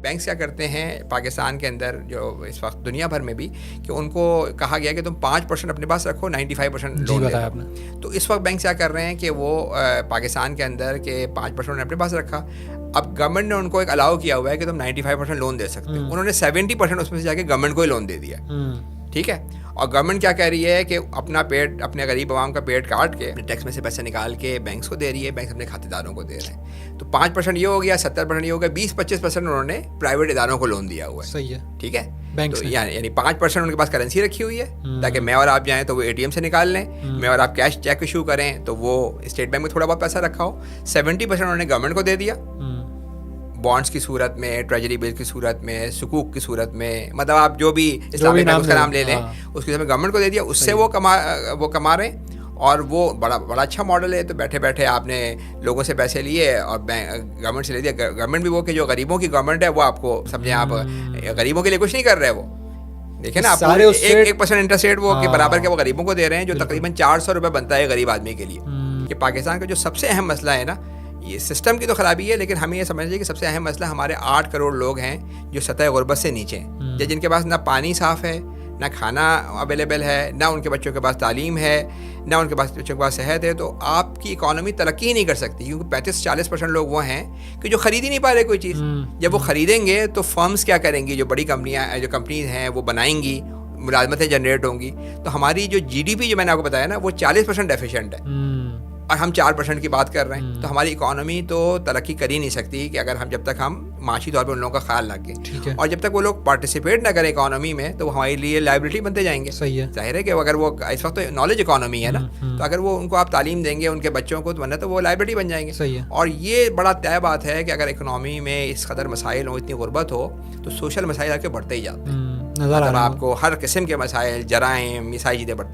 Banks کیا کرتے ہیں پاکستان کے اندر جو اس وقت دنیا بھر میں بھی کہ ان کو کہا گیا کہ تم 5% اپنے پاس رکھو 95% لون لے لو. تو اس وقت بینکس کیا کر رہے ہیں کہ وہ پاکستان کے اندر کہ 5% اپنے پاس رکھا. اب گورنمنٹ نے ان کو ایک الاؤ کیا ہوا ہے کہ تم 95% لون دے سکتے ہو. انہوں نے 70% اس میں سے جا کے گورنمنٹ کو ہی لون دے دیا. ٹھیک ہے. اور گورنمنٹ کیا کہہ رہی ہے کہ اپنا پیٹ اپنے غریب عوام کا پیٹ کاٹ کے ٹیکس میں سے پیسے نکال کے بینکس کو دے رہی ہے, بینکس اپنے کھاتے داروں کو دے رہے ہیں. تو 5% یہ ہو گیا, 70% یہ ہو گیا, 20-25% انہوں نے پرائیویٹ اداروں کو لون دیا ہوا ہے. صحیح ہے. ٹھیک ہے. تو یعنی 5% ان کے پاس کرنسی رکھی ہوئی ہے تاکہ میں اور آپ جائیں تو وہ اے ٹی ایم سے نکال لیں, میں اور آپ کیش چیک ایشو کریں تو وہ اسٹیٹ بینک میں تھوڑا بہت پیسہ رکھا ہو. 70% انہوں نے گورنمنٹ کو دے دیا بانڈس کی صورت میں, ٹریجری بل کی صورت میں, سکوک کی صورت میں, مطلب آپ جو بھی اسلامی بینک کا نام لے لیں اس کے گورنمنٹ کو دے دیا. اس سے وہ کما رہے ہیں اور وہ بڑا اچھا ماڈل ہے. تو بیٹھے بیٹھے آپ نے لوگوں سے پیسے لیے اور گورنمنٹ سے لے دیا. گورنمنٹ بھی وہ کہ جو غریبوں کی گورنمنٹ ہے وہ آپ کو سمجھیں آپ غریبوں کے لیے کچھ نہیں کر رہے. وہ دیکھیں نا آپ 1% انٹرسٹ ریٹ وہ کے برابر کے وہ غریبوں کو دے رہے ہیں جو تقریباً 400 روپے بنتا ہے غریب آدمی کے لیے. کہ پاکستان کا جو سب سے اہم مسئلہ ہے نا, یہ سسٹم کی تو خرابی ہے لیکن ہمیں یہ سمجھ لیجیے کہ سب سے اہم مسئلہ ہمارے 8 کروڑ لوگ ہیں جو سطح غربت سے نیچے ہیں, جن کے پاس نہ پانی صاف ہے, نہ کھانا اویلیبل ہے, نہ ان کے بچوں کے پاس تعلیم ہے, نہ ان کے پاس بچوں کے پاس صحت ہے. تو آپ کی اکانومی ترقی ہی نہیں کر سکتی کیونکہ 35-40% لوگ وہ ہیں کہ جو خرید ہی نہیں پا رہے کوئی چیز. جب وہ خریدیں گے تو فرمز کیا کریں گی, جو بڑی کمپنیز ہیں وہ بنائیں گی, ملازمتیں جنریٹ ہوں گی. تو ہماری جو جی ڈی پی جو میں نے آپ کو بتایا نا وہ 40% ڈیفیشینٹ ہے اور ہم 4% کی بات کر رہے ہیں. تو ہماری اکانومی تو ترقی کر ہی نہیں سکتی کہ اگر ہم جب تک ہم معاشی طور پہ ان لوگوں کا خیال رکھیں اور جب تک وہ لوگ پارٹیسپیٹ نہ کریں اکانومی میں تو وہ ہمارے لیے لائبلٹی بنتے جائیں گے. ظاہر ہے کہ اگر وہ اس وقت تو نالج اکانومی ہے نا, تو اگر وہ ان کو آپ تعلیم دیں گے ان کے بچوں کو تو وہ لائبلٹی بن جائیں گے. اور یہ بڑا طے بات ہے کہ اگر اکانومی میں اس قدر مسائل ہوں, اتنی غربت ہو, تو سوشل مسائل آپ کے بڑھتے ہی جاتے ہیں. آپ کو ہر قسم کے مسائل, جرائم, یہ ساری چیزیں بڑھتی